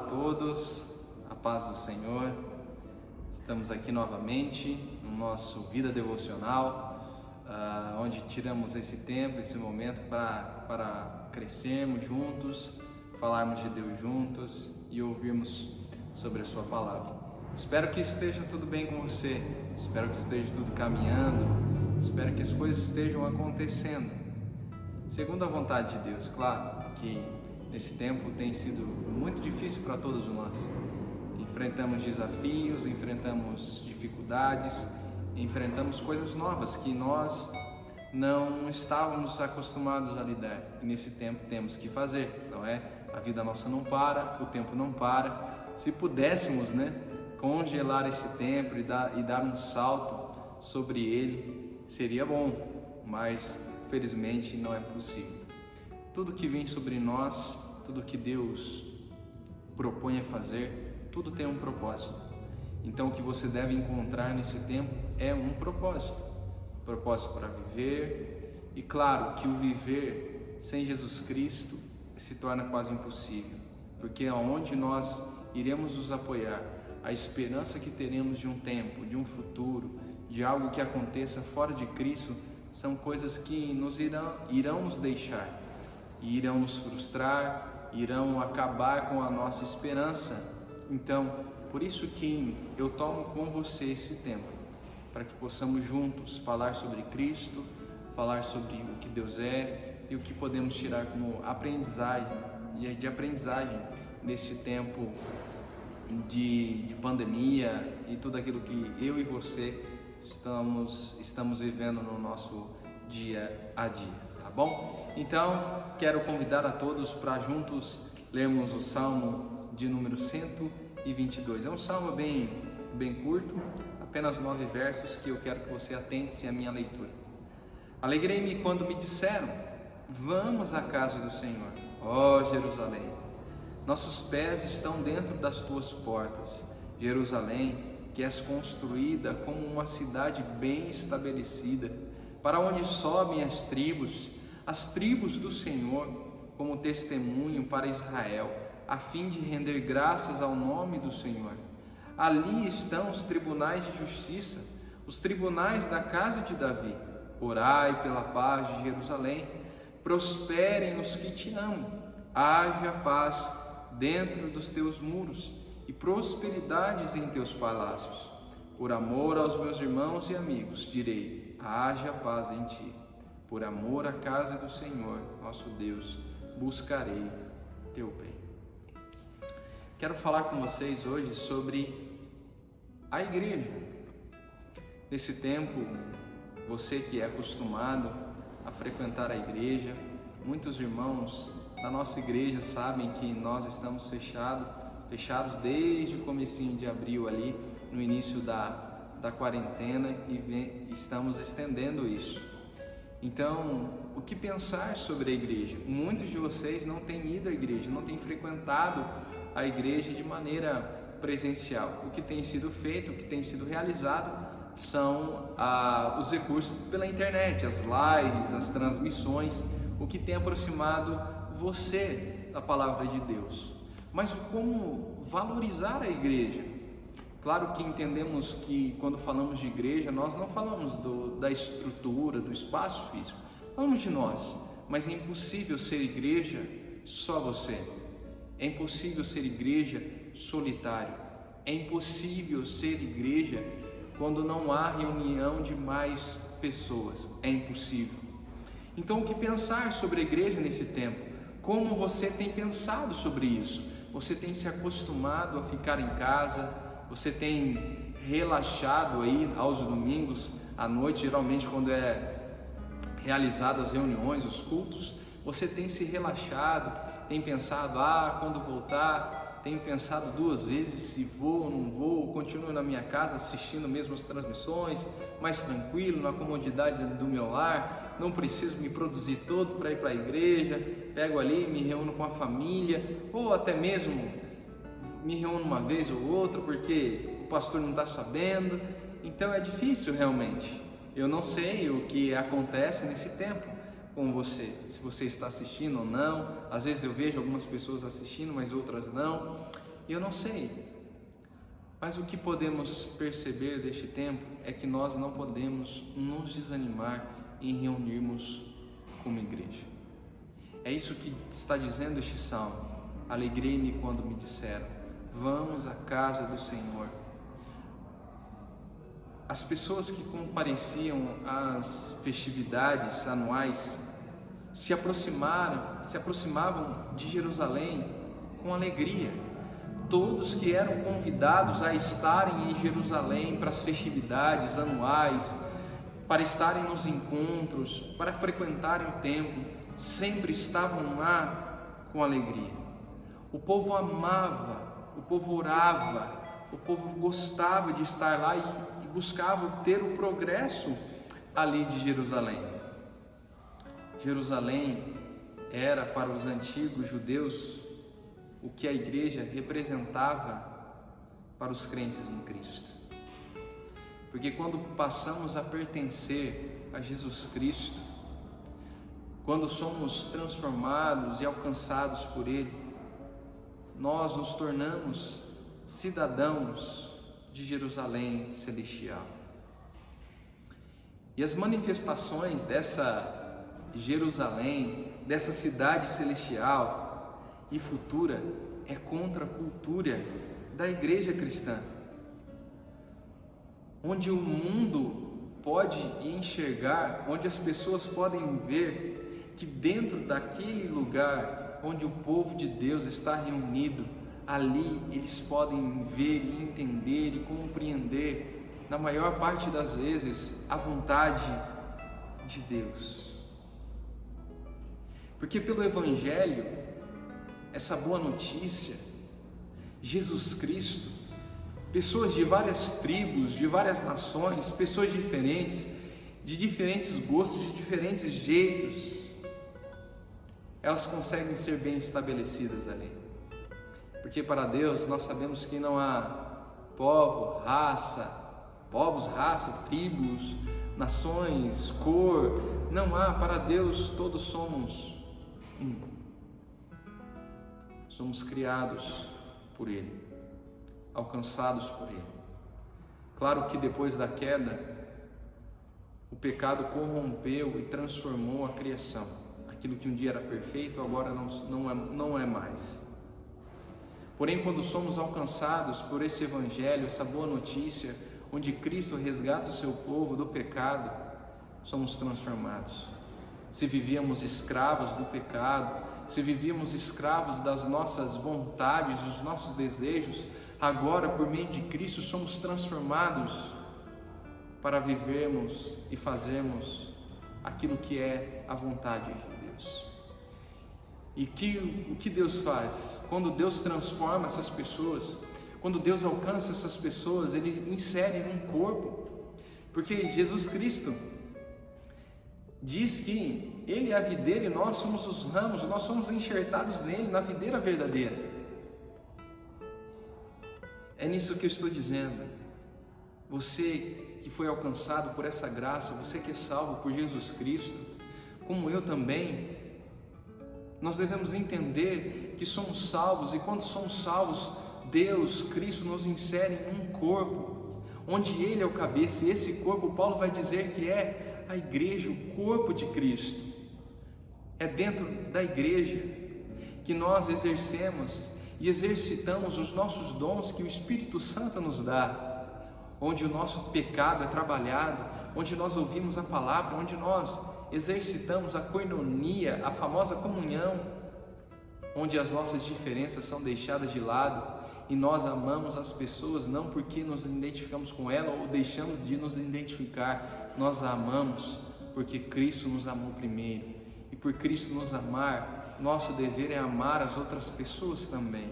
todos, a paz do Senhor. Estamos aqui novamente no nosso Vida Devocional, onde tiramos esse tempo, esse momento para crescermos juntos, falarmos de Deus juntos e ouvirmos sobre a Sua Palavra. Espero que esteja tudo bem com você, espero que esteja tudo caminhando, espero que as coisas estejam acontecendo segundo a vontade de Deus. Claro que esse tempo tem sido muito difícil para todos nós. Enfrentamos desafios, enfrentamos dificuldades, enfrentamos coisas novas que nós não estávamos acostumados a lidar. E nesse tempo temos que fazer, não é? A vida nossa não para, o tempo não para. Se pudéssemos, congelar esse tempo e dar um salto sobre ele, seria bom, mas felizmente não é possível. Tudo que vem sobre nós, tudo que Deus propõe a fazer, tudo tem um propósito. Então o que você deve encontrar nesse tempo é um propósito para viver. E claro que o viver sem Jesus Cristo se torna quase impossível, porque aonde nós iremos nos apoiar, a esperança que teremos de um tempo, de um futuro, de algo que aconteça fora de Cristo, são coisas que irão nos deixar, e irão nos frustrar, irão acabar com a nossa esperança. Então, por isso que eu tomo com você esse tempo, para que possamos juntos falar sobre Cristo, falar sobre o que Deus é e o que podemos tirar como aprendizagem nesse tempo de pandemia e tudo aquilo que eu e você estamos vivendo no nosso dia a dia, tá bom? Então, quero convidar a todos para juntos lermos o Salmo de número 122. É um salmo bem curto, apenas 9 versos que eu quero que você atente-se à minha leitura. Alegrei-me quando me disseram: vamos à casa do Senhor, ó Jerusalém. Nossos pés estão dentro das tuas portas, Jerusalém, que és construída como uma cidade bem estabelecida, para onde sobem as tribos do Senhor, como testemunho para Israel, a fim de render graças ao nome do Senhor. Ali estão os tribunais de justiça, os tribunais da casa de Davi. Orai pela paz de Jerusalém, prosperem os que te amam, haja paz dentro dos teus muros e prosperidades em teus palácios. Por amor aos meus irmãos e amigos, direi: haja paz em ti. Por amor à casa do Senhor, nosso Deus, buscarei teu bem. Quero falar com vocês hoje sobre a igreja. Nesse tempo, você que é acostumado a frequentar a igreja, muitos irmãos da nossa igreja sabem que nós estamos fechados desde o comecinho de abril ali, no início da quarentena, e estamos estendendo isso. Então, o que pensar sobre a igreja? Muitos de vocês não têm ido à igreja, não têm frequentado a igreja de maneira presencial. O que tem sido feito, o que tem sido realizado são os recursos pela internet, as lives, as transmissões, o que tem aproximado você da palavra de Deus. Mas como valorizar a igreja? Claro que entendemos que quando falamos de igreja, nós não falamos da estrutura, do espaço físico, falamos de nós. Mas é impossível ser igreja só você. É impossível ser igreja solitário. É impossível ser igreja quando não há reunião de mais pessoas. É impossível. Então, o que pensar sobre a igreja nesse tempo? Como você tem pensado sobre isso? Você tem se acostumado a ficar em casa? Você tem relaxado aí aos domingos à noite, geralmente quando é realizadas as reuniões, os cultos? Você tem se relaxado? Tem pensado, quando voltar? Tenho pensado 2 vezes se vou ou não vou, continuo na minha casa assistindo mesmo as transmissões, mais tranquilo, na comodidade do meu lar, não preciso me produzir todo para ir para a igreja, pego ali, me reúno com a família, ou até mesmo me reúno uma vez ou outra porque o pastor não está sabendo. Então é difícil realmente. Eu não sei o que acontece nesse tempo com você, se você está assistindo ou não. Às vezes eu vejo algumas pessoas assistindo, mas outras não. Eu não sei. Mas o que podemos perceber deste tempo é que nós não podemos nos desanimar em reunirmos como igreja. É isso que está dizendo este salmo. Alegrei-me quando me disseram: vamos à casa do Senhor. As pessoas que compareciam às festividades anuais se aproximavam de Jerusalém com alegria. Todos que eram convidados a estarem em Jerusalém para as festividades anuais, para estarem nos encontros, para frequentarem o templo, sempre estavam lá com alegria. O povo amava, o povo orava, o povo gostava de estar lá e buscava ter o progresso ali de Jerusalém. Jerusalém era para os antigos judeus o que a igreja representava para os crentes em Cristo. Porque quando passamos a pertencer a Jesus Cristo, quando somos transformados e alcançados por Ele, nós nos tornamos cidadãos de Jerusalém celestial. E as manifestações dessa Jerusalém, dessa cidade celestial e futura, é contra a cultura da igreja cristã, onde o mundo pode enxergar, onde as pessoas podem ver que dentro daquele lugar onde o povo de Deus está reunido, ali eles podem ver e entender e compreender, na maior parte das vezes, a vontade de Deus. Porque pelo Evangelho, essa boa notícia, Jesus Cristo, pessoas de várias tribos, de várias nações, pessoas diferentes, de diferentes gostos, de diferentes jeitos, elas conseguem ser bem estabelecidas ali. Porque para Deus nós sabemos que não há povos, raça, tribos, nações, cor, não há. Para Deus todos somos um. Somos criados por Ele, alcançados por Ele. Claro que depois da queda, o pecado corrompeu e transformou a criação. Aquilo que um dia era perfeito, agora não é mais. Porém, quando somos alcançados por esse Evangelho, essa boa notícia, onde Cristo resgata o seu povo do pecado, somos transformados. Se vivíamos escravos do pecado, se vivíamos escravos das nossas vontades, dos nossos desejos, agora, por meio de Cristo, somos transformados para vivermos e fazermos aquilo que é a vontade de Deus. E o que Deus faz? Quando Deus transforma essas pessoas, quando Deus alcança essas pessoas, Ele insere num corpo, porque Jesus Cristo diz que Ele é a videira e nós somos os ramos, nós somos enxertados nele, na videira verdadeira. É nisso que eu estou dizendo. Você que foi alcançado por essa graça, você que é salvo por Jesus Cristo, como eu também, nós devemos entender que somos salvos, e quando somos salvos, Deus, Cristo, nos insere em um corpo, onde Ele é o cabeça, e esse corpo, Paulo vai dizer que é a igreja, o corpo de Cristo. É dentro da igreja que nós exercemos e exercitamos os nossos dons que o Espírito Santo nos dá, onde o nosso pecado é trabalhado, onde nós ouvimos a palavra, onde nós exercitamos a koinonia, a famosa comunhão, onde as nossas diferenças são deixadas de lado e nós amamos as pessoas não porque nos identificamos com ela ou deixamos de nos identificar, nós a amamos porque Cristo nos amou primeiro, e por Cristo nos amar, nosso dever é amar as outras pessoas também.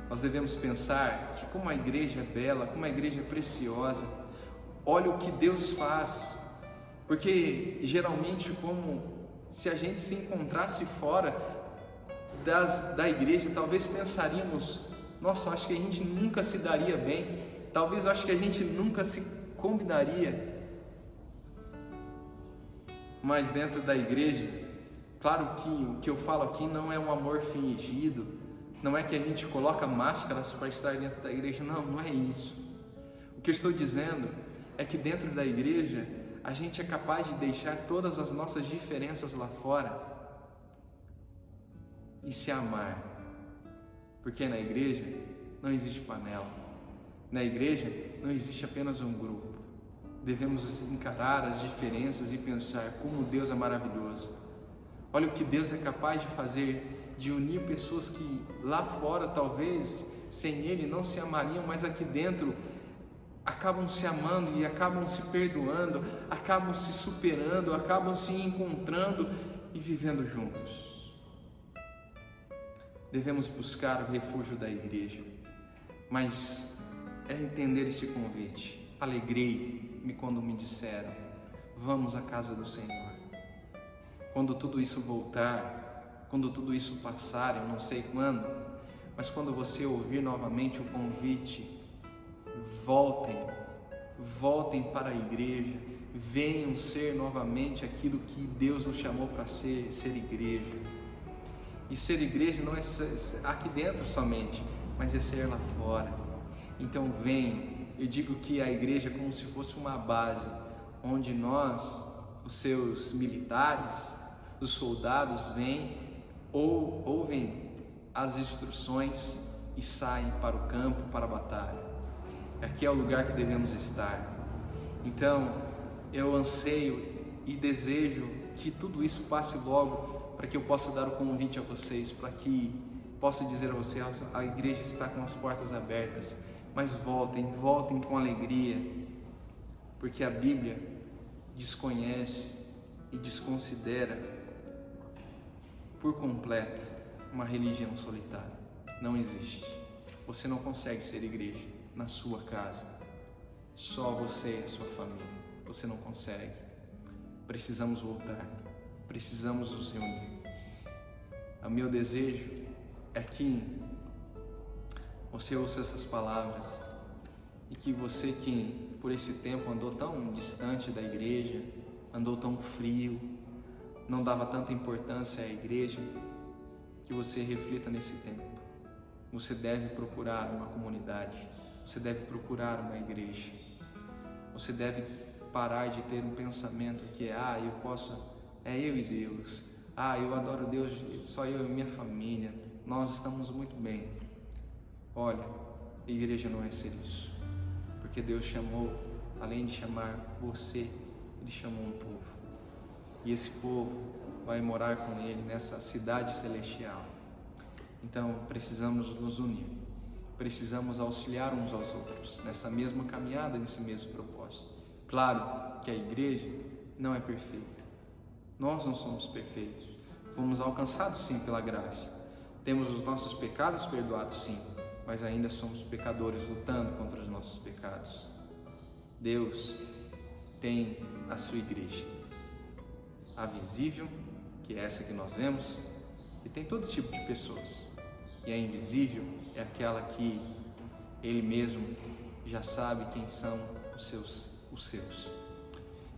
Nós devemos pensar que como a igreja é bela, como a igreja é preciosa, olha o que Deus faz, porque geralmente como se a gente se encontrasse fora da igreja, talvez pensaríamos, nossa, acho que a gente nunca se daria bem, talvez acho que a gente nunca se combinaria. Mas dentro da igreja, claro que o que eu falo aqui não é um amor fingido, Não é que a gente coloca máscaras para estar dentro da igreja, não, não é isso. O que eu estou dizendo é que dentro da igreja a gente é capaz de deixar todas as nossas diferenças lá fora e se amar. Porque na igreja não existe panela. Na igreja não existe apenas um grupo. Devemos encarar as diferenças e pensar como Deus é maravilhoso. Olha o que Deus é capaz de fazer, de unir pessoas que lá fora talvez sem Ele não se amariam, mas aqui dentro acabam se amando e acabam se perdoando, acabam se superando, acabam se encontrando e vivendo juntos. Devemos buscar o refúgio da igreja, mas é entender este convite. Alegrei-me quando me disseram: vamos à casa do Senhor. Quando tudo isso voltar, quando tudo isso passar, eu não sei quando, mas quando você ouvir novamente o convite, voltem para a igreja, venham ser novamente aquilo que Deus nos chamou para ser igreja. E ser igreja não é aqui dentro somente, mas é ser lá fora. Então venham. Eu digo que a igreja é como se fosse uma base, onde nós, os seus militares, os soldados vêm, ouvem as instruções e saem para o campo, para a batalha. Aqui é o lugar que devemos estar. Então, eu anseio e desejo que tudo isso passe logo, para que eu possa dar o convite a vocês, para que possa dizer a vocês: a igreja está com as portas abertas, mas voltem com alegria, porque a Bíblia desconhece e desconsidera por completo uma religião solitária. Não existe. Você não consegue ser igreja na sua casa, só você e a sua família. Você não consegue. Precisamos voltar, precisamos nos reunir. O meu desejo é que você ouça essas palavras e que você que por esse tempo andou tão distante da igreja, andou tão frio, não dava tanta importância à igreja, que você reflita nesse tempo. Você deve procurar uma comunidade, você deve procurar uma igreja, você deve parar de ter um pensamento que é eu e Deus, eu adoro Deus, só eu e minha família, nós estamos muito bem. Olha, a igreja não é ser isso, porque Deus chamou, além de chamar você, Ele chamou um povo, e esse povo vai morar com Ele nessa cidade celestial. Então precisamos nos unir, precisamos auxiliar uns aos outros nessa mesma caminhada, nesse mesmo propósito. Claro que a igreja não é perfeita, nós não somos perfeitos, fomos alcançados sim pela graça, temos os nossos pecados perdoados sim, mas ainda somos pecadores lutando contra os nossos pecados. Deus tem a sua igreja, a visível, que é essa que nós vemos, e tem todo tipo de pessoas. E a invisível é aquela que Ele mesmo já sabe quem são os seus.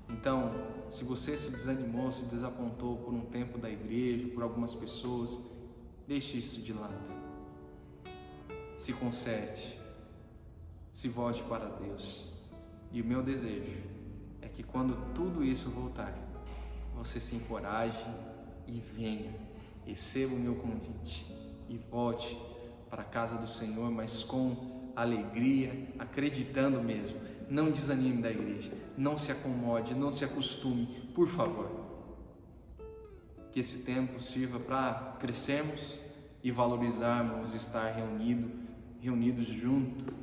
Então, se você se desanimou, se desapontou por um tempo da igreja, por algumas pessoas, deixe isso de lado. Se conserte, se volte para Deus. E o meu desejo é que quando tudo isso voltar, você se encoraje e venha, receba o meu convite e volte para a casa do Senhor, mas com alegria, acreditando mesmo. Não desanime da igreja, não se acomode, não se acostume, por favor. Que esse tempo sirva para crescermos e valorizarmos estar reunidos junto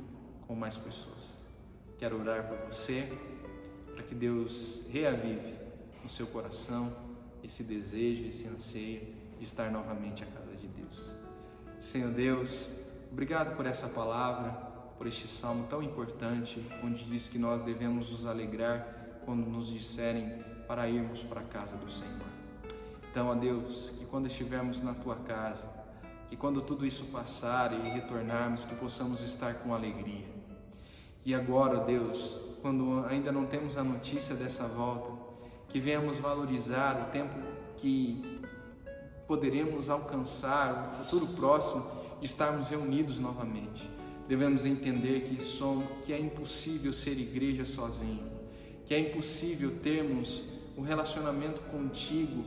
com mais pessoas. Quero orar por você, para que Deus reavive no seu coração esse desejo, esse anseio de estar novamente à casa de Deus. Senhor Deus, obrigado por essa palavra, por este salmo tão importante, onde diz que nós devemos nos alegrar quando nos disserem para irmos para a casa do Senhor. Então, ó Deus, que quando estivermos na Tua casa, que quando tudo isso passar e retornarmos, que possamos estar com alegria. E agora, ó Deus, quando ainda não temos a notícia dessa volta, que venhamos valorizar o tempo que poderemos alcançar, o futuro próximo, de estarmos reunidos novamente. Devemos entender que é impossível ser igreja sozinho, que é impossível termos um relacionamento contigo,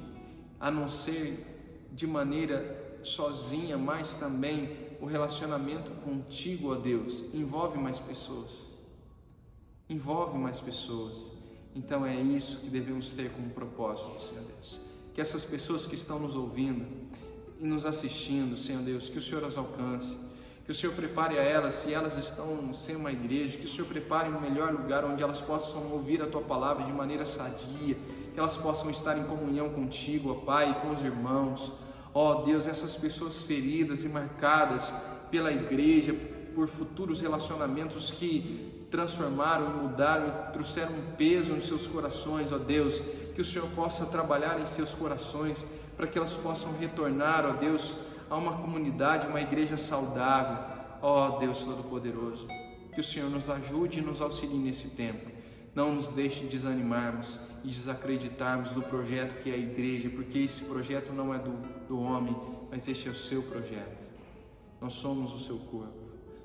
a não ser de maneira sozinha, mas também o relacionamento contigo, ó Deus, envolve mais pessoas. Envolve mais pessoas. Então é isso que devemos ter como propósito, Senhor Deus. Que essas pessoas que estão nos ouvindo e nos assistindo, Senhor Deus, que o Senhor as alcance, que o Senhor prepare a elas, se elas estão sem uma igreja, que o Senhor prepare um melhor lugar onde elas possam ouvir a Tua palavra de maneira sadia, que elas possam estar em comunhão contigo, ó Pai, e com os irmãos. Ó Deus, essas pessoas feridas e marcadas pela igreja, por futuros relacionamentos que transformaram e mudaram e trouxeram um peso nos seus corações, ó Deus, que o Senhor possa trabalhar em seus corações, para que elas possam retornar, ó Deus, a uma comunidade, uma igreja saudável. Ó Deus Todo-Poderoso, que o Senhor nos ajude e nos auxilie nesse tempo. Não nos deixe desanimarmos e desacreditarmos do projeto que é a igreja, porque esse projeto não é do homem, mas este é o seu projeto. Nós somos o seu corpo,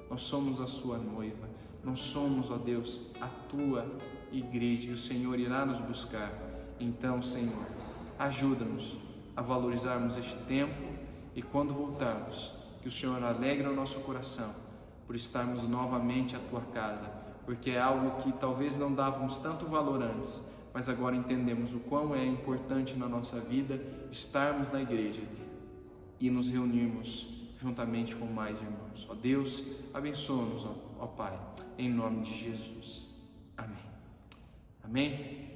nós somos a sua noiva, nós somos, ó Deus, a tua igreja, e o Senhor irá nos buscar. Então, Senhor, ajuda-nos a valorizarmos este tempo, e quando voltarmos, que o Senhor alegre o nosso coração por estarmos novamente à tua casa, porque é algo que talvez não dávamos tanto valor antes, mas agora entendemos o quão é importante na nossa vida estarmos na igreja e nos reunirmos juntamente com mais irmãos. Ó Deus, abençoa-nos, ó Pai, em nome de Jesus. Amém. Amém?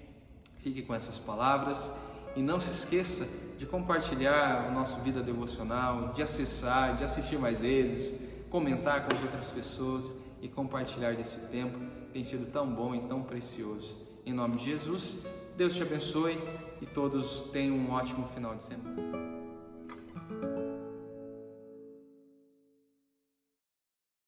Fique com essas palavras e não se esqueça de compartilhar o nosso Vida Devocional, de acessar, de assistir mais vezes, comentar com as outras pessoas e compartilhar desse tempo. Tem sido tão bom e tão precioso. Em nome de Jesus, Deus te abençoe e todos tenham um ótimo final de semana.